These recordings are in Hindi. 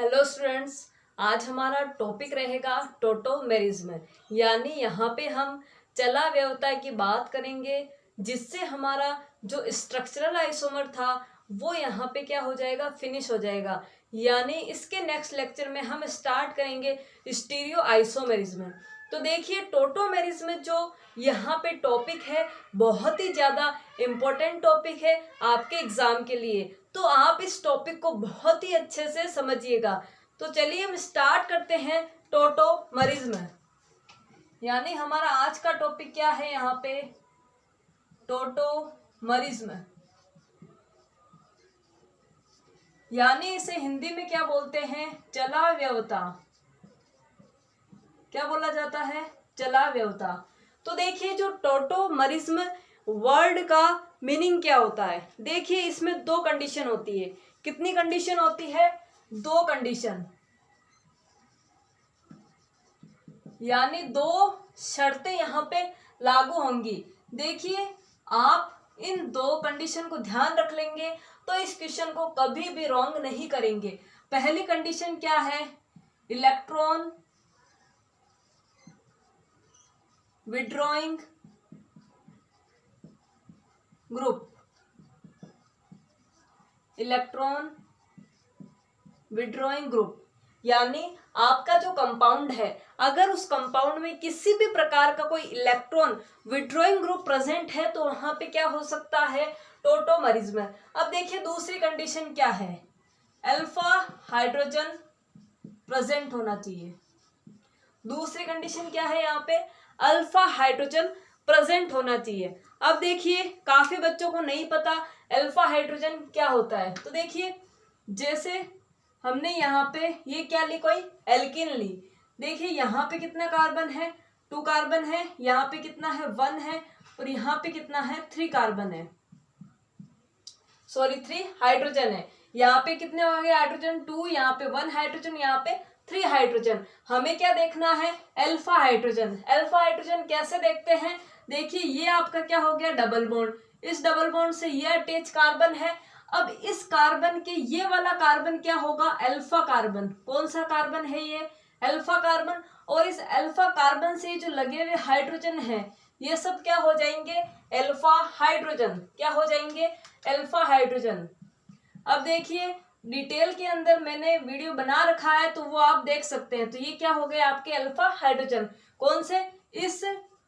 हेलो स्टूडेंट्स, आज हमारा टॉपिक रहेगा टोटोमेरिज्म। यानी यहाँ पे हम चला व्यवता की बात करेंगे, जिससे हमारा जो स्ट्रक्चरल आइसोमर था वो यहाँ पे क्या हो जाएगा, फिनिश हो जाएगा। यानी इसके नेक्स्ट लेक्चर में हम स्टार्ट करेंगे स्टीरियो आइसोमेरिज्म। तो देखिए, टोटोमेरिज्म जो यहाँ पे टॉपिक है बहुत ही ज़्यादा इम्पोर्टेंट टॉपिक है आपके एग्जाम के लिए। तो आप इस टॉपिक को बहुत ही अच्छे से समझिएगा। तो चलिए हम स्टार्ट करते हैं टोटोमेरिज्म। यानी हमारा आज का टॉपिक क्या है यहाँ पे, टोटोमेरिज्म। यानी इसे हिंदी में क्या बोलते हैं, चला व्यवता। क्या बोला जाता है, चला व्यवता। तो देखिए, जो टोटोमेरिज्म वर्ड का मीनिंग क्या होता है, देखिए इसमें दो कंडीशन होती है। कितनी कंडीशन होती है, दो कंडीशन, यानी दो शर्तें यहाँ पे लागू होंगी। देखिए, आप इन दो कंडीशन को ध्यान रख लेंगे तो इस क्वेश्चन को कभी भी रॉन्ग नहीं करेंगे। पहली कंडीशन क्या है, electron withdrawing group. Electron withdrawing group यानी आपका जो कंपाउंड है, अगर उस कंपाउंड में किसी भी प्रकार का कोई इलेक्ट्रॉन विड्रॉइंग ग्रुप प्रेजेंट है तो वहां पे क्या हो सकता है, टोटोमेरिज्म। अब देखिए दूसरी कंडीशन क्या है, अल्फा हाइड्रोजन प्रेजेंट होना चाहिए। दूसरी कंडीशन क्या है यहाँ पे, अल्फा हाइड्रोजन प्रेजेंट होना चाहिए। अब देखिए, काफी बच्चों को नहीं पता अल्फा हाइड्रोजन क्या होता है। तो देखिए, जैसे हमने यहाँ पे ये क्या ली, कोई एल्किन ली। देखिए यहाँ पे कितना कार्बन है, 2 कार्बन है, यहाँ पे कितना है, 1 है, और यहाँ पे कितना है, 3 कार्बन है, सॉरी 3 हाइड्रोजन है। यहाँ पे कितने हो गए हाइड्रोजन, 2, यहाँ पे 1 हाइड्रोजन, यहाँ पे 3 हाइड्रोजन। हमें क्या देखना है, अल्फा हाइड्रोजन। अल्फा हाइड्रोजन कैसे देखते हैं, देखिए ये आपका क्या हो गया, डबल बॉन्ड। इस डबल बॉन्ड से ये अटैच कार्बन है। अब इस कार्बन के ये वाला कार्बन क्या होगा, अल्फा कार्बन। कौन सा कार्बन है ये, अल्फा कार्बन। और इस अल्फा कार्बन से जो लगे हुए हाइड्रोजन है ये सब क्या हो जाएंगे, अल्फा हाइड्रोजन। क्या हो जाएंगे, अल्फा हाइड्रोजन। अब देखिए डिटेल के अंदर मैंने वीडियो बना रखा है तो वो आप देख सकते हैं। तो ये क्या हो गए आपके अल्फा हाइड्रोजन। कौन से, इस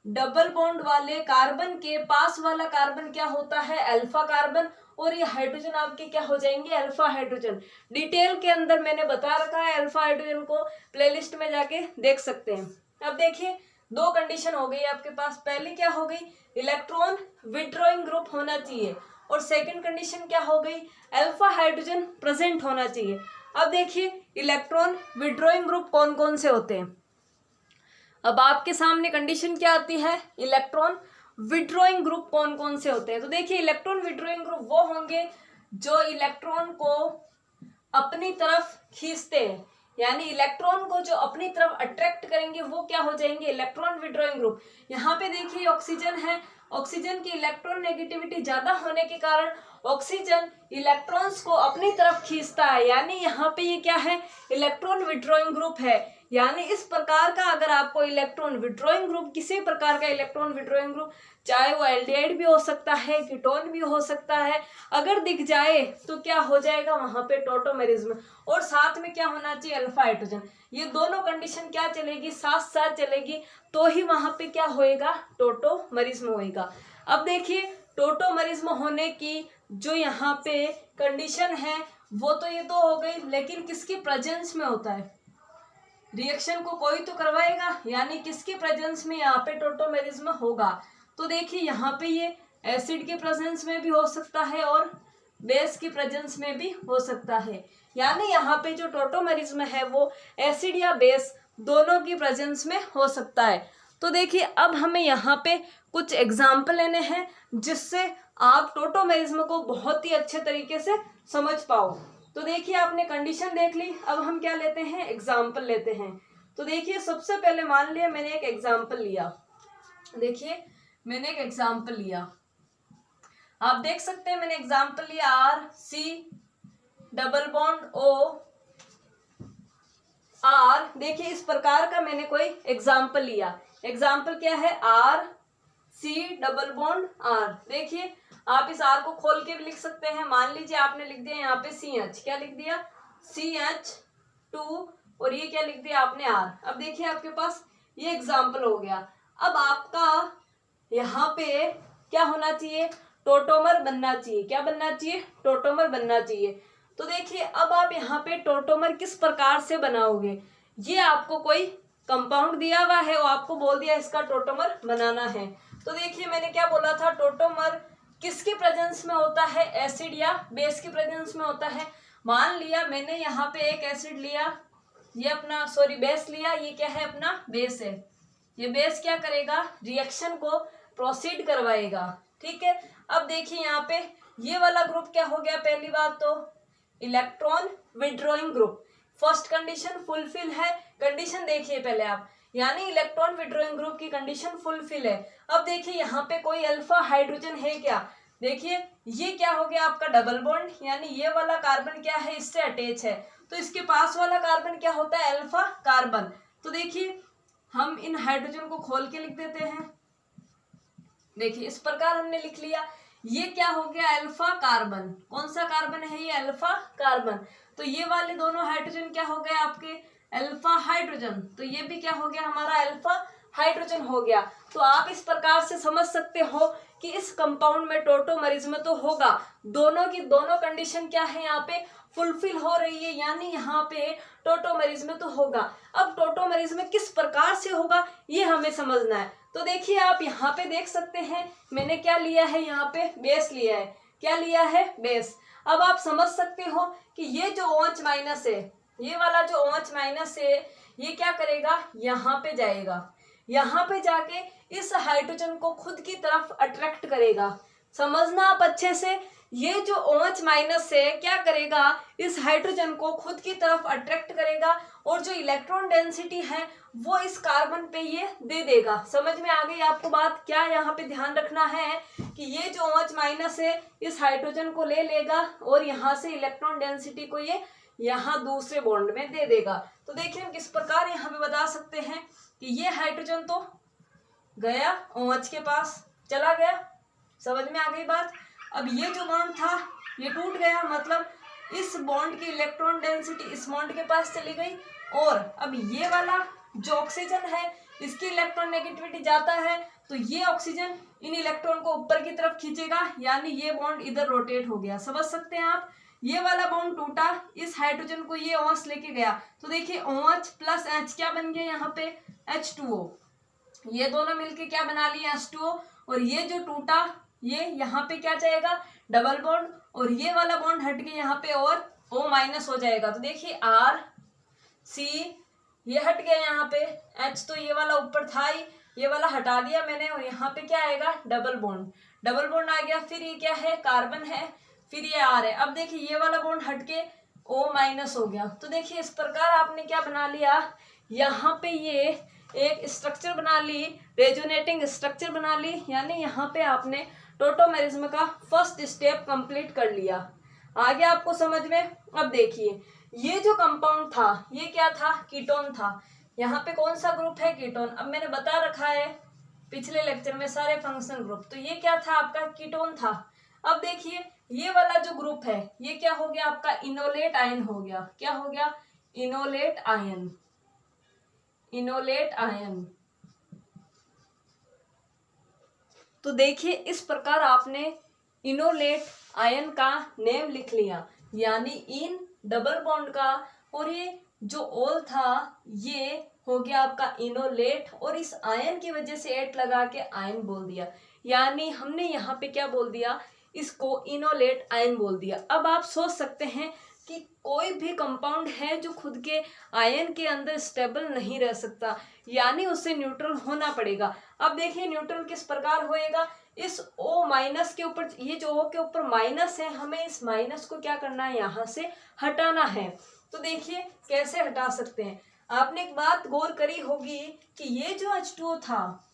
डबल बॉन्ड वाले कार्बन के पास वाला कार्बन क्या होता है, अल्फा कार्बन, और ये हाइड्रोजन आपके क्या हो जाएंगे, अल्फा हाइड्रोजन। डिटेल के अंदर मैंने बता रखा है, अल्फा हाइड्रोजन को प्लेलिस्ट में जाके देख सकते हैं। अब देखिए दो कंडीशन हो गई आपके पास। पहली क्या हो गई, इलेक्ट्रॉन विड्रॉइंग ग्रुप होना चाहिए, और सेकंड कंडीशन क्या हो गई, अल्फा हाइड्रोजन प्रेजेंट होना चाहिए। अब देखिए इलेक्ट्रॉन विड्रॉइंग ग्रुप कौन कौन से होते हैं। अब आपके सामने कंडीशन क्या आती है, इलेक्ट्रॉन विड्रॉइंग ग्रुप कौन कौन से होते हैं। तो देखिए इलेक्ट्रॉन विड्रॉइंग ग्रुप वो होंगे जो इलेक्ट्रॉन को अपनी तरफ खींचते हैं, यानी इलेक्ट्रॉन को जो अपनी तरफ अट्रैक्ट करेंगे वो क्या हो जाएंगे, इलेक्ट्रॉन विड्रॉइंग ग्रुप। यहाँ पे देखिए ऑक्सीजन है, ऑक्सीजन की इलेक्ट्रॉन नेगेटिविटी ज्यादा होने के कारण ऑक्सीजन इलेक्ट्रॉन्स को अपनी तरफ खींचता है, यानी यहाँ पे ये क्या है, इलेक्ट्रॉन विड्रॉइंग ग्रुप है। यानी इस प्रकार का अगर आपको इलेक्ट्रॉन विड्रॉइंग ग्रुप, किसी प्रकार का इलेक्ट्रॉन विड्रॉइंग ग्रुप, चाहे वो एल्डिहाइड भी हो सकता है, कीटोन भी हो सकता है, अगर दिख जाए तो क्या हो जाएगा वहां पे टोटोमेरिज्म। और साथ में क्या होना चाहिए, अल्फा हाइड्रोजन। ये दोनों कंडीशन क्या चलेगी, साथ साथ चलेगी, तो ही वहां पे क्या होएगा, टोटोमेरिज्म होएगा। अब देखिए टोटोमेरिज्म होने की जो यहाँ पे कंडीशन है वो तो ये तो हो गई, लेकिन किसकी प्रेजेंस में होता है, रिएक्शन को कोई तो करवाएगा, यानी किसके प्रेजेंस में यहाँ पे टोटोमेरिज्म होगा। तो देखिए यहाँ पे ये एसिड के प्रेजेंस में भी हो सकता है और बेस की प्रेजेंस में भी हो सकता है। यानी यहाँ पे जो टोटोमेरिज्म है वो एसिड या बेस दोनों की प्रेजेंस में हो सकता है। तो देखिए अब हमें यहाँ पे कुछ एग्जाम्पल लेने हैं जिससे आप टोटोमेरिज्म को बहुत ही अच्छे तरीके से समझ पाओ। तो देखिए आपने कंडीशन देख ली, अब हम क्या लेते हैं, एग्जाम्पल लेते हैं। तो देखिए सबसे पहले मान लिया मैंने एक एग्जाम्पल लिया, देखिए मैंने एक एग्जाम्पल लिया, आप देख सकते हैं मैंने एग्जाम्पल लिया R C double bond O R, देखिए इस प्रकार का मैंने कोई एग्जाम्पल लिया। एग्जाम्पल क्या है, R C double bond R. देखिए आप इस आर को खोल के भी लिख सकते हैं। मान लीजिए आपने लिख दिया यहाँ पे सी एच, क्या लिख दिया, सी एच टू, और ये क्या लिख दिया आपने आर। अब देखिए आपके पास ये एग्जाम्पल हो गया। अब आपका यहाँ पे क्या होना चाहिए, टोटोमर बनना चाहिए। क्या बनना चाहिए, टोटोमर बनना चाहिए। तो देखिए अब आप यहाँ पे टोटोमर किस प्रकार से बनाओगे, ये आपको कोई कंपाउंड दिया हुआ है और आपको बोल दिया इसका टोटोमर बनाना है। तो देखिए मैंने क्या बोला था, टोटोमर किसके प्रेजेंस में होता है, एसिड या बेस के प्रेजेंस में होता है। मान लिया मैंने यहाँ पे एक एसिड लिया, ये अपना बेस लिया, ये क्या है, अपना बेस है। ये बेस क्या करेगा, रिएक्शन को प्रोसीड करवाएगा, ठीक है। अब देखिए यहाँ पे ये वाला ग्रुप क्या हो गया, पहली बात तो electron withdrawing group. First condition fulfil है। कंडीशन देखिए पहले आप, यानी इलेक्ट्रॉन विड्रॉइंग ग्रुप की कंडीशन फुलफिल है। अब देखिए यहाँ पे कोई अल्फा हाइड्रोजन है क्या, देखिए ये क्या हो गया आपका डबल बॉन्ड, यानी ये वाला कार्बन क्या है, इससे अटैच है, तो इसके पास वाला कार्बन क्या होता है, अल्फा कार्बन। तो देखिए हम इन हाइड्रोजन को खोल के लिख देते हैं। देखिए इस प्रकार हमने लिख लिया, ये क्या हो गया, अल्फा कार्बन। कौन सा कार्बन है ये, अल्फा कार्बन। तो ये वाले दोनों हाइड्रोजन क्या हो गए आपके, अल्फा हाइड्रोजन। तो ये भी क्या हो गया हमारा, अल्फा हाइड्रोजन हो गया। तो आप इस प्रकार से समझ सकते हो कि इस कंपाउंड में टोटोमरिज्म तो होगा, दोनों की दोनों कंडीशन क्या है यहाँ पे फुलफिल हो रही है, यानी यहाँ पे टोटोमरिज्म तो होगा। अब टोटोमरिज्म किस प्रकार से होगा ये हमें समझना है। तो देखिए आप यहाँ पे देख सकते हैं मैंने क्या लिया है, यहाँ पे बेस लिया है। क्या लिया है, बेस। अब आप समझ सकते हो कि ये जो OH माइनस है, ये वाला जो OH माइनस है, ये क्या करेगा, यहाँ पे जाएगा, यहाँ पे जाके इस हाइड्रोजन को खुद की तरफ अट्रैक्ट करेगा। समझना आप अच्छे से, ये जो OH माइनस है क्या करेगा, इस हाइड्रोजन को खुद की तरफ अट्रैक्ट करेगा और जो इलेक्ट्रॉन डेंसिटी है वो इस कार्बन पे ये दे देगा। समझ में आ गई आपको बात। क्या यहाँ पे ध्यान रखना है कि ये जो OH माइनस है इस हाइड्रोजन को ले लेगा और यहाँ से इलेक्ट्रॉन डेंसिटी को ये यहाँ दूसरे बॉन्ड में दे देगा। तो देखिए हम किस प्रकार यहाँ पे बता सकते हैं कि ये हाइड्रोजन तो गया OH के पास, चला गया। समझ में आ गई बात। अब ये जो बॉन्ड था ये टूट गया, मतलब इस बॉन्ड की इलेक्ट्रॉन डेंसिटी इस बॉन्ड के पास चली गई, और अब ये वाला जो ऑक्सीजन है इसकी इलेक्ट्रॉन नेगेटिविटी जाता है, तो ये ऑक्सीजन इन इलेक्ट्रॉन को ऊपर की तरफ खींचेगा, यानी ये बॉन्ड इधर रोटेट हो गया। समझ सकते हैं आप। ये वाला बॉन्ड टूटा, इस हाइड्रोजन को ये OH लेके गया, तो देखिए OH प्लस H क्या बन गया यहाँ पे, H2O। ये दोनों मिलके क्या बना लिए, H2O। और ये जो टूटा ये यहाँ पे क्या जाएगा, डबल बॉन्ड, और ये वाला बॉन्ड हट के यहाँ पे और O माइनस हो जाएगा। तो देखिए R C ये हट गया, यहाँ पे H तो ये वाला ऊपर था ही, ये वाला हटा दिया मैंने, और यहाँ पे क्या आएगा, डबल बॉन्ड। डबल बॉन्ड आ गया, फिर ये क्या है, कार्बन है, फिर ये R है। अब देखिए ये वाला बॉन्ड हट के O माइनस हो गया। तो देखिए इस प्रकार आपने क्या बना लिया, यहाँ पे ये एक स्ट्रक्चर बना ली, रेजोनेटिंग स्ट्रक्चर बना ली, यानी यहाँ पे आपने टोटोमेरिज्म का फर्स्ट स्टेप कंप्लीट कर लिया। आ गया आपको समझ में। अब देखिए ये जो कंपाउंड था ये क्या था, कीटोन था। यहाँ पे कौन सा ग्रुप है, कीटोन। अब मैंने बता रखा है पिछले लेक्चर में सारे फंक्शन ग्रुप, तो ये क्या था आपका, कीटोन था। अब देखिए ये वाला जो ग्रुप है ये क्या हो गया आपका, इनोलेट आयन हो गया। क्या हो गया, इनोलेट आयन। Enolate ion. तो देखिए इस प्रकार आपने इनोलेट आयन का नेम लिख लिया, यानी इन डबल बॉन्ड का, और ये जो ओल था ये हो गया आपका इनोलेट, और इस आयन की वजह से एट लगा के आयन बोल दिया, यानी हमने यहाँ पे क्या बोल दिया, इसको इनोलेट आयन बोल दिया। अब आप सोच सकते हैं कि कोई भी कंपाउंड है जो खुद के आयन के अंदर स्टेबल नहीं रह सकता, यानी उसे न्यूट्रल होना पड़ेगा। अब देखिए न्यूट्रल किस प्रकार होएगा, इस O माइनस के ऊपर, ये जो O के ऊपर माइनस है, हमें इस माइनस को क्या करना है, यहाँ से हटाना है। तो देखिए कैसे हटा सकते हैं। आपने एक बात गौर करी होगी कि ये जो H2O था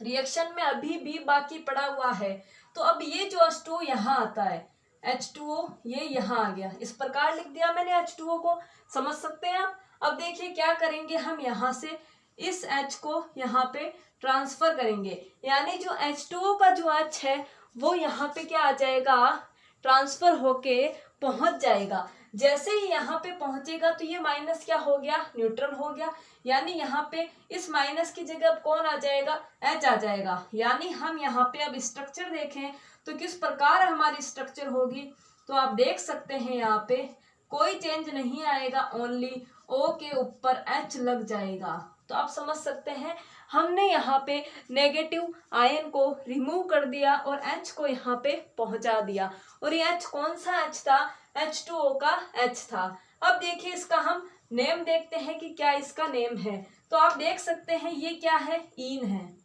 रिएक्शन में अभी भी बाकी पड़ा हुआ है, तो अब ये जो H2O यहाँ आता है, H2O ये यहाँ आ गया, इस प्रकार लिख दिया मैंने H2O को, समझ सकते हैं आप। अब देखिए क्या करेंगे हम, यहाँ से इस H को यहाँ पे ट्रांसफर करेंगे, यानी जो H2O का जो H है वो यहाँ पे क्या आ जाएगा, ट्रांसफर होके पहुंच जाएगा। जैसे ही यहाँ पे पहुंचेगा तो ये माइनस क्या हो गया, न्यूट्रल हो गया, यानी यहाँ पे इस माइनस की जगह अब कौन आ जाएगा, H आ जाएगा। यानी हम यहाँ पे अब स्ट्रक्चर देखें तो किस प्रकार हमारी स्ट्रक्चर होगी, तो आप देख सकते हैं यहाँ पे कोई चेंज नहीं आएगा, ओनली O के ऊपर H लग जाएगा। तो आप समझ सकते हैं हमने यहाँ पे नेगेटिव आयन को रिमूव कर दिया और H को यहाँ पे पहुंचा दिया, और ये H कौन सा H था, H2O का H था। अब देखिए इसका हम नेम देखते हैं कि क्या इसका नेम है, तो आप देख सकते हैं ये क्या है, ईन है,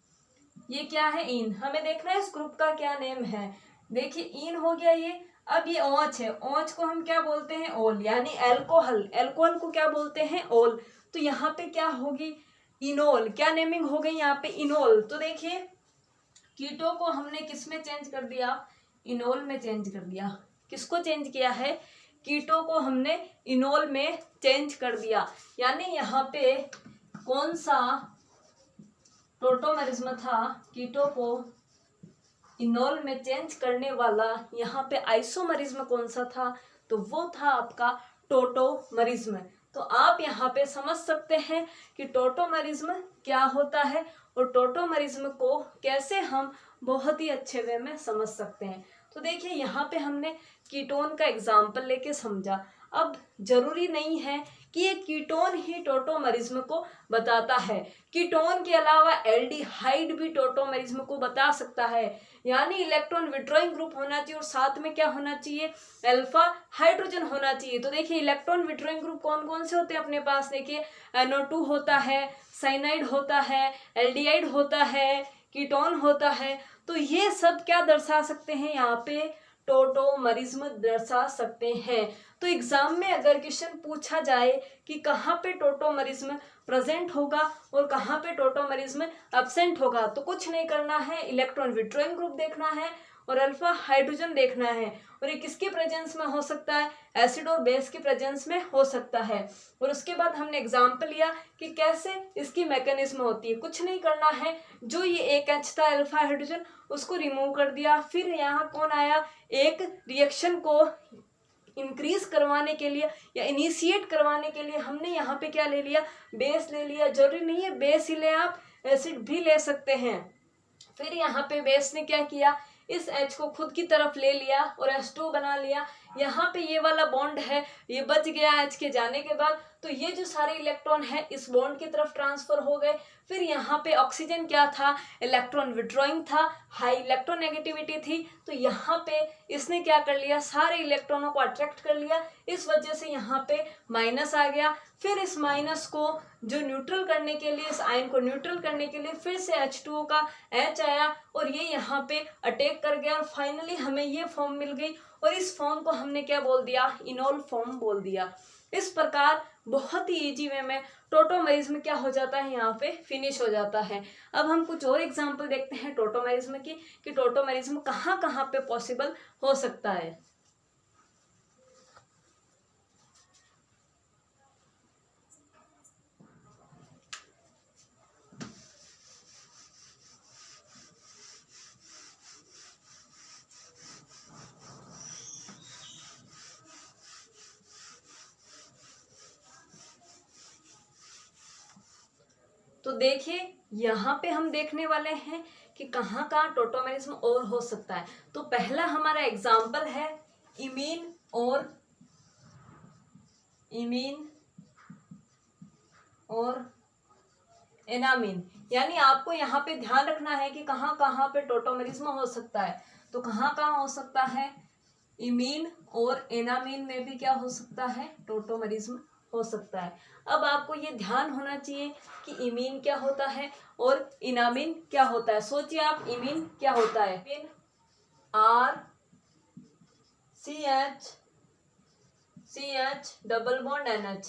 ये क्या है, ईन। हमें देखना है इस ग्रुप का क्या नेम है, देखिए ईन हो गया ये। अब ये OH है, OH को हम क्या बोलते हैं, ओल, यानी एल्कोहल, एल्कोहल को क्या बोलते हैं, ओल। तो यहाँ पे क्या होगी, इनोल, क्या नेमिंग हो गई यहाँ पे, इनोल। तो देखिए कीटो को हमने किस में चेंज कर दिया, इनोल में चेंज कर दिया। किसको चेंज किया है, कीटो को हमने इनोल में चेंज कर दिया, यानी यहाँ पे कौन सा टोटोमेरिज्म था, कीटो को इनोल में चेंज करने वाला यहाँ पे आइसोमरिज्म कौन सा था, तो वो था आपका टोटोमरिज्म। तो आप यहाँ पे समझ सकते हैं कि टोटोमरिज्म क्या होता है और टोटोमरिज्म को कैसे हम बहुत ही अच्छे वे में समझ सकते हैं। तो देखिए यहाँ पे हमने कीटोन का एग्जाम्पल लेके समझा। अब जरूरी नहीं है कि ये कीटोन ही टोटोमरिज्म को बताता है, कीटोन के अलावा एल्डिहाइड भी टोटोमरिज्म को बता सकता है, यानी इलेक्ट्रॉन विड्रॉइंग ग्रुप होना चाहिए और साथ में क्या होना चाहिए, अल्फा हाइड्रोजन होना चाहिए। तो देखिए इलेक्ट्रॉन विड्रॉइंग ग्रुप कौन कौन से होते हैं अपने पास, देखिए NO2 होता है, साइनाइड होता है, एल्डिहाइड होता है, कीटोन होता है। तो ये सब क्या दर्शा सकते हैं, यहाँ पे टोटोमरिज्म दर्शा सकते हैं। तो एग्जाम में अगर क्वेश्चन पूछा जाए कि कहाँ पे टोटोमरिज्म प्रेजेंट होगा और कहाँ पे टोटोमरिज्म एब्सेंट होगा, तो कुछ नहीं करना है, इलेक्ट्रॉन विड्रॉइंग ग्रुप देखना है और अल्फा हाइड्रोजन देखना है। और ये किसके प्रेजेंस में हो सकता है, एसिड और बेस के प्रेजेंस में हो सकता है। और उसके बाद हमने एग्जाम्पल लिया कि कैसे इसकी मैकेनिज्म होती है। कुछ नहीं करना है, जो ये एक H था अल्फा हाइड्रोजन उसको रिमूव कर दिया, फिर यहाँ कौन आया, एक रिएक्शन को इंक्रीज करवाने के लिए या इनिशिएट करवाने के लिए हमने यहाँ पे क्या ले लिया, बेस ले लिया। जरूरी नहीं है बेस ही ले, आप एसिड भी ले सकते हैं। फिर यहाँ पे बेस ने क्या किया, इस H को खुद की तरफ ले लिया और H2 बना लिया। यहाँ पे ये वाला बॉन्ड है ये बच गया H के जाने के बाद, तो ये जो सारे इलेक्ट्रॉन है इस बॉन्ड की तरफ ट्रांसफर हो गए। फिर यहाँ पे ऑक्सीजन क्या था, इलेक्ट्रॉन विड्रॉइंग था, हाई इलेक्ट्रोनेगेटिविटी थी, तो यहाँ पे इसने क्या कर लिया, सारे इलेक्ट्रॉनों को अट्रैक्ट कर लिया, इस वजह से यहाँ पे माइनस आ गया। फिर इस माइनस को जो न्यूट्रल करने के लिए, इस आयन को न्यूट्रल करने के लिए फिर से H2O का H आया और ये यहाँ पे अटैक कर गया और फाइनली हमें ये फॉर्म मिल गई और इस फॉर्म को हमने क्या बोल दिया, इनोल फॉर्म बोल दिया। इस प्रकार बहुत ही इजी वे में टोटोमरिज्म क्या हो जाता है, यहाँ पे फिनिश हो जाता है। अब हम कुछ और एग्जांपल देखते हैं टोटोमरिज्म की कि टोटोमरिज्म कहाँ कहाँ पे पॉसिबल हो सकता है। तो देखिए यहाँ पे हम देखने वाले हैं कि कहाँ कहाँ टोटोमरिज्म और हो सकता है। तो पहला हमारा एग्जाम्पल है इमीन और एनामीन, यानी आपको यहाँ पे ध्यान रखना है कि कहाँ कहाँ पे टोटोमरिज्म हो सकता है। तो कहाँ कहाँ हो सकता है, इमीन और एनामीन में भी क्या हो सकता है, टोटोमरिज्म हो सकता है। अब आपको ये ध्यान होना चाहिए कि इमीन क्या होता है और इनामीन क्या होता है। सोचिए आप, इमीन क्या होता है, imine RCH double bond NH,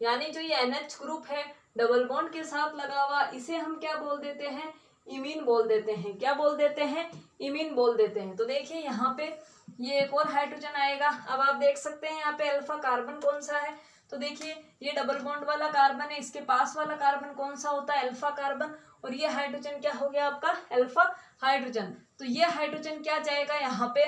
यानी जो ये NH ग्रुप है डबल बॉन्ड के साथ लगा हुआ, इसे हम क्या बोल देते हैं, इमीन बोल देते हैं। क्या बोल देते हैं? इमीन बोल देते हैं। तो देखिए यहाँ पे ये एक और हाइड्रोजन आएगा। अब आप देख सकते हैं यहाँ पे अल्फा कार्बन कौन सा है, तो देखिए ये डबल बॉन्ड वाला कार्बन है, इसके पास वाला कार्बन कौन सा होता है? Alpha carbon. और ये हाइड्रोजन क्या हो गया आपका? Alpha hydrogen. तो ये हाइड्रोजन क्या जाएगा यहाँ पे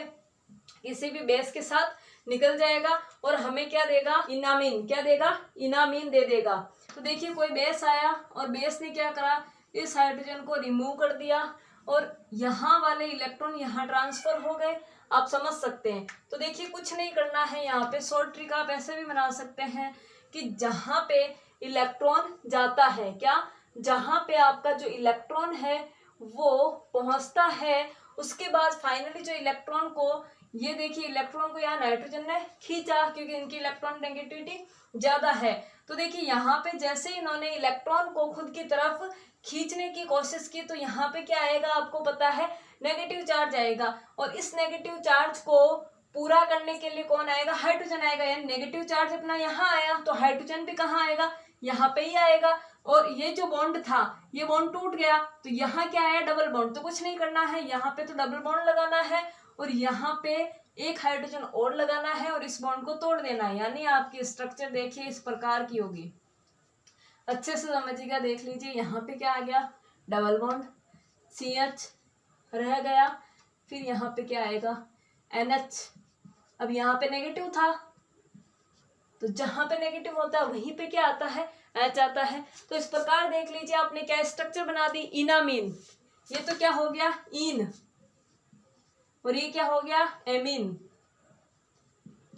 किसी भी बेस के साथ निकल जाएगा और हमें क्या देगा? इनामीन। क्या देगा? इनामीन दे देगा। तो देखिए कोई बेस आया और बेस ने क्या करा? इस हाइड्रोजन को रिमूव कर दिया और यहाँ वाले इलेक्ट्रॉन यहाँ ट्रांसफर हो गए। आप समझ सकते हैं। तो देखिए कुछ नहीं करना है, यहाँ पे शॉर्ट ट्रिक आप ऐसे भी बना सकते हैं कि जहाँ पे इलेक्ट्रॉन जाता है, क्या, जहाँ पे आपका जो इलेक्ट्रॉन है वो पहुंचता है, उसके बाद फाइनली जो इलेक्ट्रॉन को, ये देखिए इलेक्ट्रॉन को यहाँ नाइट्रोजन ने खींचा क्योंकि इनकी इलेक्ट्रॉन नेगेटिविटी ज्यादा है। तो देखिए यहाँ पे जैसे इन्होंने इलेक्ट्रॉन को खुद की तरफ खींचने की कोशिश की तो यहाँ पे क्या आएगा? आपको पता है नेगेटिव चार्ज आएगा। और इस नेगेटिव चार्ज को पूरा करने के लिए कौन आएगा? हाइड्रोजन आएगा। यानी नेगेटिव चार्ज अपना यहाँ आया तो हाइड्रोजन भी कहाँ आएगा? यहाँ पे ही आएगा। और ये जो बॉन्ड था ये बॉन्ड टूट गया तो यहाँ क्या आया? Double bond. तो कुछ नहीं करना है, यहाँ पे तो डबल बॉन्ड लगाना है और यहाँ पे एक हाइड्रोजन और लगाना है और इस बॉन्ड को तोड़ देना है। यानी आपकी स्ट्रक्चर देखिए इस प्रकार की होगी। अच्छे से समझिएगा, देख लीजिए यहाँ पे क्या आ गया? डबल बॉन्ड, CH रह गया, फिर यहाँ पे क्या आएगा? NH। अब यहाँ पे नेगेटिव था तो जहां पे नेगेटिव होता है वहीं पे क्या आता है? H आता है। तो इस प्रकार देख लीजिए आपने क्या स्ट्रक्चर बना दी? इनामीन। ये तो क्या हो गया? इन। और ये क्या हो गया? एमीन।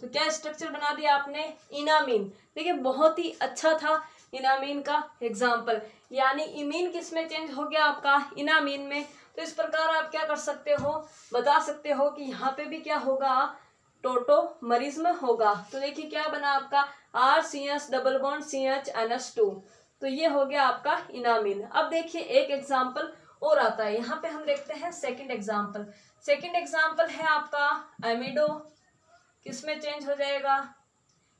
तो क्या स्ट्रक्चर बना दिया आपने? इनामीन। देखिए बहुत ही अच्छा था इनामीन का एग्जाम्पल। यानी इमीन किस में चेंज हो गया? आपका इनामीन में। तो इस प्रकार आप क्या कर सकते हो? बता सकते हो कि यहाँ पे भी क्या होगा? टोटोमरिज्म होगा। तो देखिए क्या बना आपका? RCH double bond CH NH2। तो ये हो गया आपका इनामीन। अब देखिए एक एग्जाम्पल और आता है, यहाँ पे हम देखते हैं सेकंड एग्जाम्पल। सेकंड एग्जाम्पल है आपका एमिडो। किस में चेंज हो जाएगा?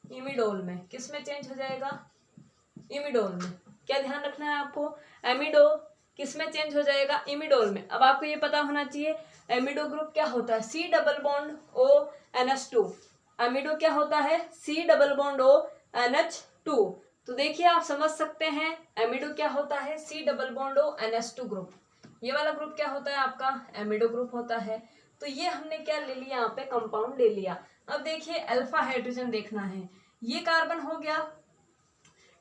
इमिडोल में। किस में चेंज हो जाएगा? इमिडोल में। क्या ध्यान रखना है आपको? एमिडो किस में चेंज हो जाएगा? इमिडोल में। अब आपको ये पता होना चाहिए एमिडो ग्रुप क्या होता है? C double bond ONH2। एमिडो क्या होता है? C double bond ONH2। तो देखिए आप समझ सकते हैं एमिडो क्या होता है? C double bond ONH2 group. ये वाला ग्रुप क्या होता है? आपका एमिडो ग्रुप होता है। तो ये हमने क्या ले लिया? यहाँ पे कंपाउंड ले लिया। अब देखिए अल्फा हाइड्रोजन देखना है। ये कार्बन हो गया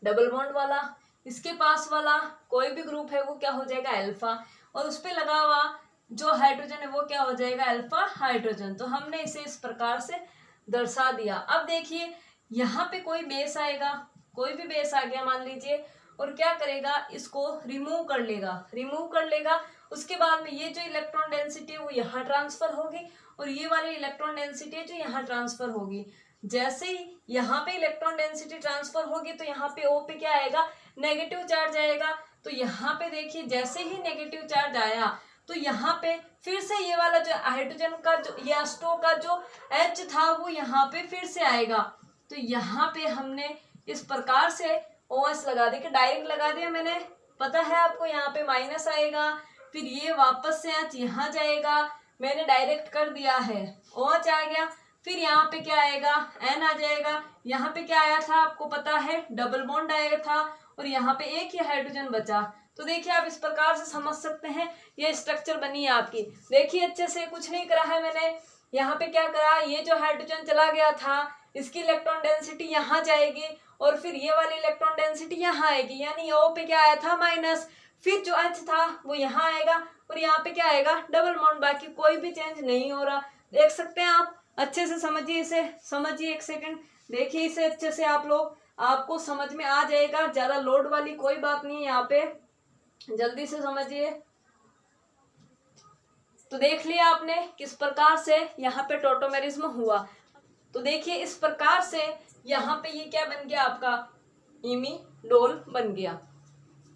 डबल बॉन्ड वाला, इसके पास वाला कोई भी ग्रुप है वो क्या हो जाएगा? अल्फा। और उस पे लगा हुआ जो हाइड्रोजन है वो क्या हो जाएगा? Alpha hydrogen. तो हमने इसे इस प्रकार से दर्शा दिया। अब देखिए यहाँ पे कोई बेस आएगा, कोई भी बेस आ गया मान लीजिए, और क्या करेगा? इसको रिमूव कर लेगा। रिमूव कर लेगा उसके बाद में ये जो इलेक्ट्रॉन डेंसिटी है वो यहाँ ट्रांसफर होगी और ये वाली इलेक्ट्रॉन डेंसिटी है जो यहाँ ट्रांसफर होगी। जैसे ही यहाँ पे इलेक्ट्रॉन डेंसिटी ट्रांसफर होगी तो यहाँ पे O पे क्या आएगा? नेगेटिव चार्ज आएगा। तो यहाँ पे देखिए जैसे ही नेगेटिव चार्ज आया तो यहाँ पे फिर से ये वाला जो हाइड्रोजन का जो या H2 का जो H था वो यहाँ पे फिर से आएगा। तो यहाँ पे हमने इस प्रकार से OH लगा दिया, डायरेक्ट लगा दिया मैंने, पता है आपको। यहाँ पे माइनस आएगा, फिर ये वापस से H यहाँ जाएगा, मैंने डायरेक्ट कर दिया है। OH आ गया, फिर यहाँ पे क्या आएगा? N आ जाएगा। यहाँ पे क्या आया था आपको पता है? डबल बॉन्ड आया था और यहाँ पे एक ही हाइड्रोजन बचा। तो देखिए आप इस प्रकार से समझ सकते हैं ये स्ट्रक्चर बनी है आपकी। देखिए अच्छे से, कुछ नहीं करा है मैंने। यहाँ पे क्या करा? ये जो हाइड्रोजन चला गया था इसकी इलेक्ट्रॉन डेंसिटी यहाँ जाएगी और फिर ये वाली इलेक्ट्रॉन डेंसिटी यहाँ आएगी। यानी O पे क्या आया था? माइनस। फिर जो H था वो यहाँ आएगा और यहाँ पे क्या आएगा? Double bond. बाकी कोई भी चेंज नहीं हो रहा। देख सकते हैं आप। अच्छे से समझिए इसे, समझिए एक सेकंड, देखिए इसे अच्छे से आप लोग, आपको समझ में आ जाएगा। ज्यादा लोड वाली कोई बात नहीं है यहाँ पे, जल्दी से समझिए। तो देख लिया आपने किस प्रकार से यहाँ पे टोटोमेरिज्म हुआ। तो देखिए इस प्रकार से यहाँ पे ये क्या बन गया? आपका इमिडोल बन गया।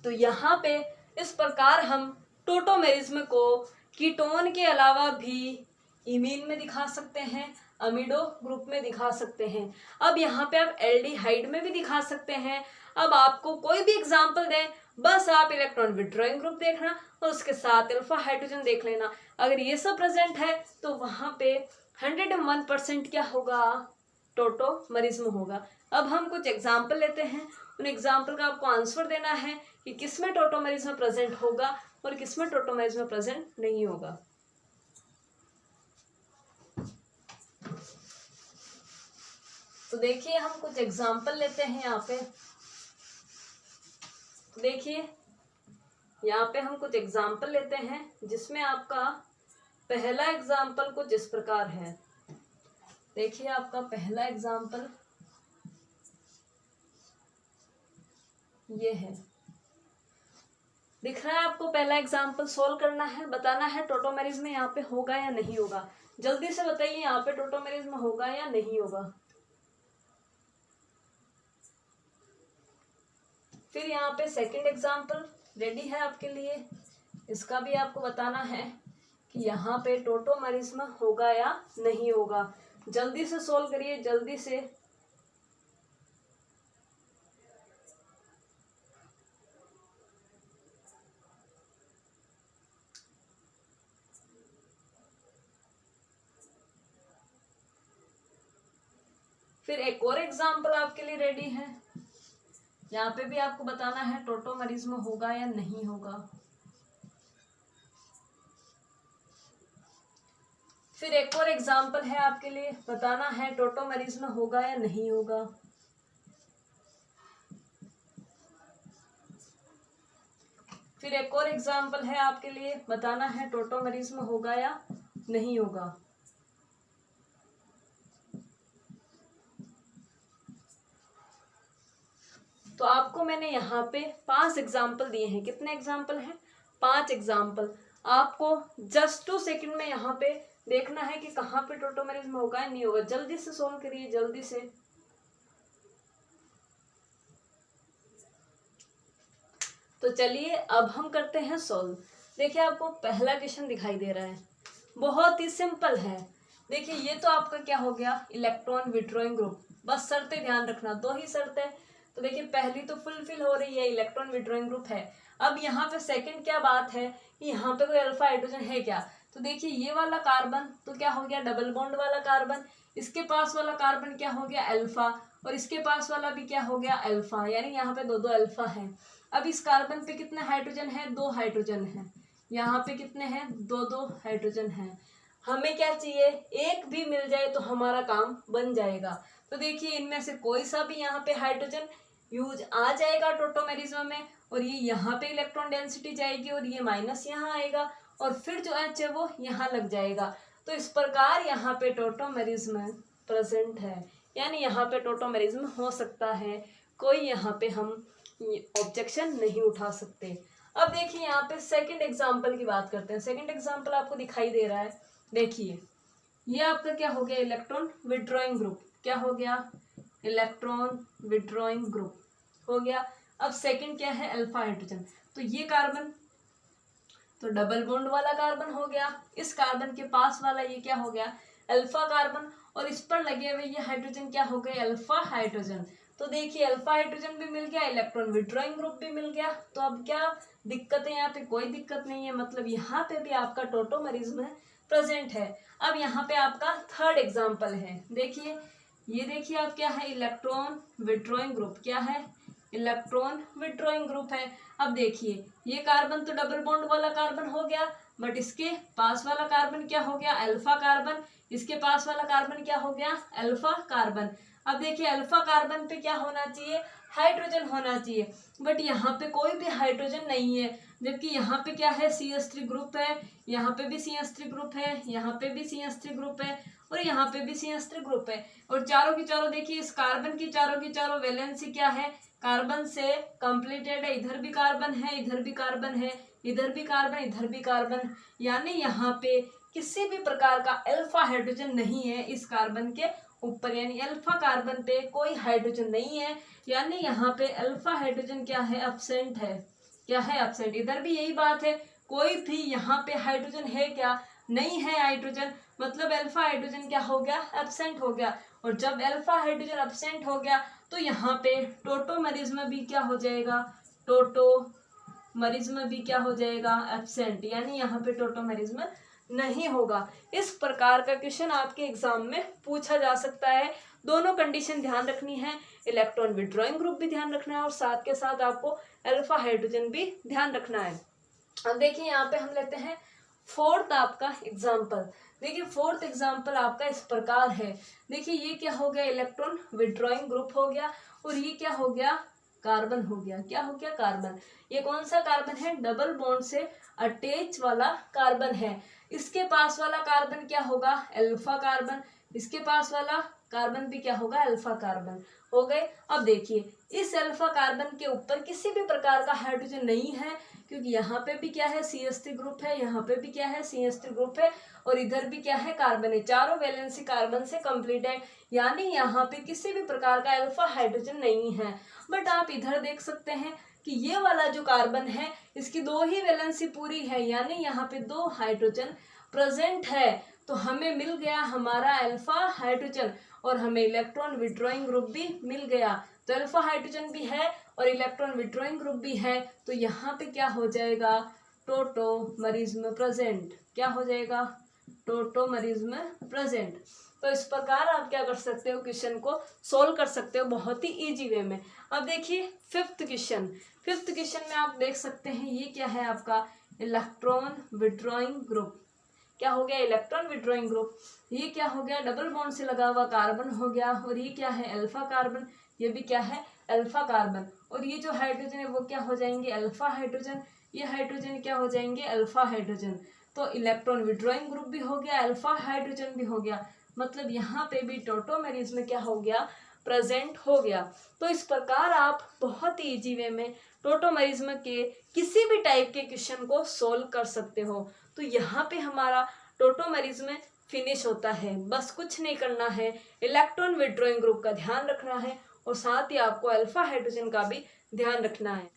तो यहाँ पे इस प्रकार हम टोटोमेरिज्म को कीटोन के अलावा भी इमीन में दिखा सकते हैं, अमीडो ग्रुप में दिखा सकते हैं। अब यहाँ पे आप एल्डिहाइड में भी दिखा सकते हैं। अब आपको कोई भी एग्जाम्पल दें, बस आप इलेक्ट्रॉन विड्रॉइंग ग्रुप देखना और उसके साथ अल्फा हाइड्रोजन देख लेना। अगर ये सब प्रेजेंट है तो वहां पे 101% क्या होगा, टोटोमरिज्म होगा। अब हम कुछ एग्जाम्पल लेते हैं, उन एग्जाम्पल का आपको आंसर देना है कि किसमें टोटोमरिज्म प्रेजेंट होगा और किसमें टोटोमरिज्म प्रेजेंट नहीं होगा। तो देखिए हम कुछ एग्जाम्पल लेते हैं यहाँ पे। देखिए यहाँ पे हम कुछ एग्जाम्पल लेते हैं जिसमें आपका पहला एग्जाम्पल कुछ इस प्रकार है। देखिए आपका पहला एग्जाम्पल ये है, दिख रहा है आपको। पहला एग्जाम्पल सोल्व करना है, बताना है टोटोमेरिज्म यहाँ पे होगा या नहीं होगा। जल्दी से बताइए यहाँ पे टोटोमेरिज्म होगा या नहीं होगा। फिर यहाँ पे सेकंड एग्जाम्पल रेडी है आपके लिए, इसका भी आपको बताना है कि यहाँ पे टोटोमेरिज्म होगा या नहीं होगा। जल्दी से सोल्व करिए, जल्दी से। फिर एक और एग्जाम्पल आपके लिए रेडी है, यहाँ पे भी आपको बताना है टोटोमेरिज्म होगा या नहीं होगा। फिर एक और एग्जाम्पल है आपके लिए, बताना है टोटोमेरिज्म होगा या नहीं होगा। फिर एक और एग्जाम्पल है आपके लिए, बताना है टोटोमेरिज्म होगा या नहीं होगा। तो आपको मैंने यहाँ पे 5 एग्जाम्पल दिए हैं। कितने एग्जाम्पल हैं? 5 एग्जाम्पल। आपको जस्ट 2 सेकंड में यहाँ पे देखना है कि कहाँ पे टोटोमेरिज्म होगा या नहीं होगा। जल्दी से सोल्व करिए, जल्दी से। तो चलिए अब हम करते हैं सोल्व। देखिए आपको पहला क्वेश्चन दिखाई दे रहा है, बहुत ही सिंपल है। देखिए ये तो आपका क्या हो गया, इलेक्ट्रॉन विड्रॉइंग ग्रुप। बस शर्तें ध्यान रखना, 2 ही शर्तें। तो देखिए पहली तो फुलफिल हो रही है, इलेक्ट्रॉन विड्रॉइंग ग्रुप है। अब यहाँ पे सेकंड क्या बात है कि यहाँ पे कोई अल्फा हाइड्रोजन है क्या। तो देखिए ये वाला कार्बन तो क्या हो गया, डबल बॉन्ड वाला कार्बन। इसके पास वाला कार्बन क्या हो गया, अल्फा। और इसके पास वाला भी क्या हो गया, अल्फा। यानी यहाँ पे 2 अल्फा है। अब इस कार्बन पे कितने हाइड्रोजन है, 2 हाइड्रोजन है। यहाँ पे कितने हैं, 2 हाइड्रोजन है। हमें क्या चाहिए, एक भी मिल जाए तो हमारा काम बन जाएगा। तो देखिए इनमें से कोई सा भी यहाँ पे हाइड्रोजन यूज आ जाएगा टोटोमेरिज्म में, और ये यहाँ पे इलेक्ट्रॉन डेंसिटी जाएगी और ये माइनस यहाँ आएगा, और फिर जो एच है वो यहाँ लग जाएगा। तो इस प्रकार यहाँ पे टोटोमेरिज्म प्रेजेंट है, यानी यहाँ पे टोटोमेरिज्म हो सकता है। कोई यहाँ पे हम ऑब्जेक्शन नहीं उठा सकते। अब देखिए यहाँ पे सेकंड एग्जाम्पल की बात करते हैं। सेकंड एग्जाम्पल आपको दिखाई दे रहा है, देखिए ये आपका क्या हो गया, इलेक्ट्रॉन विड्रॉइंग ग्रुप। क्या हो गया, इलेक्ट्रॉन विड्रॉइंग ग्रुप हो गया। अब सेकंड क्या है, अल्फा हाइड्रोजन। तो ये कार्बन तो डबल बॉन्ड वाला कार्बन हो गया। इस कार्बन के पास वाला ये क्या हो गया, अल्फा कार्बन, और इस पर लगे हुए ये हाइड्रोजन क्या हो गए, अल्फा हाइड्रोजन। तो देखिए अल्फा हाइड्रोजन भी मिल गया, इलेक्ट्रॉन विड्रॉइंग ग्रुप भी मिल गया। तो अब क्या दिक्कत है, यहाँ पे कोई दिक्कत नहीं है। मतलब यहाँ पे भी आपका टोटोमेरिज्म प्रेजेंट है। अब यहाँ पे आपका थर्ड एग्जाम्पल है, देखिए ये देखिए आप क्या है, इलेक्ट्रॉन विड्रॉइंग ग्रुप। क्या है, इलेक्ट्रॉन विड्रॉइंग ग्रुप है। अब देखिए ये कार्बन तो डबल बॉन्ड वाला कार्बन हो गया, बट इसके पास वाला कार्बन क्या हो गया, अल्फा कार्बन। इसके पास वाला कार्बन क्या हो गया, अल्फा कार्बन। अब देखिए अल्फा कार्बन पे क्या होना चाहिए, हाइड्रोजन होना चाहिए, बट यहाँ पे कोई भी हाइड्रोजन नहीं है। जबकि यहाँ पे क्या है, CH3 ग्रुप है, यहाँ पे भी CH3 ग्रुप है, यहाँ पे भी CH3 ग्रुप है, और यहाँ पे भी CH3 ग्रुप है। और चारों की चारों देखिए इस कार्बन की चारों की चारों वैलेंसी क्या है, कार्बन से कंप्लीटेड है। इधर भी कार्बन है, इधर भी कार्बन है, इधर भी कार्बन, इधर भी कार्बन। यानी यहाँ पे किसी भी प्रकार का अल्फा हाइड्रोजन नहीं है इस कार्बन के ऊपर, यानी अल्फा कार्बन पे कोई हाइड्रोजन नहीं है। यानी यहाँ पे अल्फा हाइड्रोजन क्या है, एब्सेंट है। क्या है, एब्सेंट। इधर भी यही बात है, कोई भी यहाँ पे हाइड्रोजन है क्या, नहीं है हाइड्रोजन, मतलब अल्फा हाइड्रोजन क्या हो गया, एब्सेंट हो गया। और जब अल्फा हाइड्रोजन एब्सेंट हो गया तो यहाँ पे टोटोमेरिज्म भी क्या हो जाएगा, टोटोमेरिज्म भी क्या हो जाएगा, एब्सेंट, यानी यहाँ पे टोटोमेरिज्म नहीं होगा। इस प्रकार का क्वेश्चन आपके एग्जाम में पूछा जा सकता है। दोनों कंडीशन ध्यान रखनी है, इलेक्ट्रॉन विड्रॉइंग ग्रुप भी ध्यान रखना है और साथ के साथ आपको अल्फा हाइड्रोजन भी ध्यान रखना है। अब देखिए यहाँ पे हम लेते हैं फोर्थ आपका एग्जाम्पल। देखिए फोर्थ एग्जाम्पल आपका इस प्रकार है। देखिए ये क्या हो गया, इलेक्ट्रॉन विड्रॉइंग ग्रुप हो गया और ये क्या हो गया, कार्बन हो गया। क्या हो गया, कार्बन। ये कौन सा कार्बन है, डबल बॉन्ड से अटैच वाला कार्बन है। इसके पास वाला कार्बन क्या होगा, अल्फा कार्बन। इसके पास वाला कार्बन भी क्या होगा, अल्फा कार्बन हो गए। अब देखिए इस अल्फा कार्बन के ऊपर किसी भी प्रकार का हाइड्रोजन नहीं है, क्योंकि यहाँ पे भी क्या है, CH3 ग्रुप है, यहाँ पे भी क्या है, CH3 ग्रुप है, और इधर भी क्या है, कार्बन है। चारों वैलेंसी कार्बन से कंप्लीट है, यानी यहाँ पे किसी भी प्रकार का अल्फा हाइड्रोजन नहीं है। बट आप इधर देख सकते हैं कि ये वाला जो कार्बन है इसकी 2 ही वैलेंसी पूरी है, यानी यहाँ पे 2 हाइड्रोजन प्रेजेंट है। तो हमें मिल गया हमारा अल्फा हाइड्रोजन और हमें इलेक्ट्रॉन विड्रॉइंग ग्रुप भी मिल गया। तो अल्फा हाइड्रोजन भी है और इलेक्ट्रॉन विड्रॉइंग ग्रुप भी है, तो यहाँ पे क्या हो जाएगा, टोटोमरिज्म प्रेजेंट। क्या हो जाएगा, टोटोमरिज्म प्रेजेंट। तो इस प्रकार आप क्या कर सकते हो, क्वेश्चन को सोल्व कर सकते हो बहुत ही इजी वे में। अब देखिए फिफ्थ क्वेश्चन। फिफ्थ क्वेश्चन में आप देख सकते हैं ये क्या है आपका, इलेक्ट्रॉन विड्रॉइंग ग्रुप। क्या हो गया, इलेक्ट्रॉन विड्रॉइंग ग्रुप। ये क्या हो गया, डबल बॉन्ड से लगा हुआ कार्बन हो गया, और ये क्या है, अल्फा कार्बन। ये भी क्या है, अल्फा कार्बन। और ये जो हाइड्रोजन है वो क्या हो जाएंगे, अल्फा हाइड्रोजन। ये हाइड्रोजन क्या हो जाएंगे, अल्फा हाइड्रोजन। तो इलेक्ट्रॉन विड्रॉइंग ग्रुप भी हो गया, अल्फा हाइड्रोजन भी हो गया, मतलब यहाँ पे भी टोटोमेरिज्म क्या हो गया, प्रेजेंट हो गया। तो इस प्रकार आप बहुत ही इजी वे में टोटोमेरिज्म के किसी भी टाइप के क्वेश्चन को सोल्व कर सकते हो। तो यहाँ पे हमारा टोटोमेरिज्म फिनिश होता है। बस कुछ नहीं करना है, इलेक्ट्रॉन विड्रॉइंग ग्रुप का ध्यान रखना है और साथ ही आपको अल्फा हाइड्रोजन का भी ध्यान रखना है।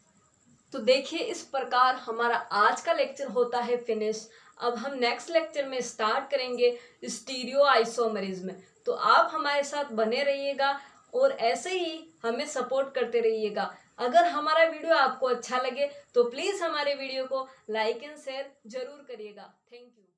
तो देखिए इस प्रकार हमारा आज का लेक्चर होता है फिनिश। अब हम नेक्स्ट लेक्चर में स्टार्ट करेंगे स्टीरियो आइसोमेरिज्म। तो आप हमारे साथ बने रहिएगा और ऐसे ही हमें सपोर्ट करते रहिएगा। अगर हमारा वीडियो आपको अच्छा लगे तो प्लीज़ हमारे वीडियो को लाइक एंड शेयर जरूर करिएगा। Thank you.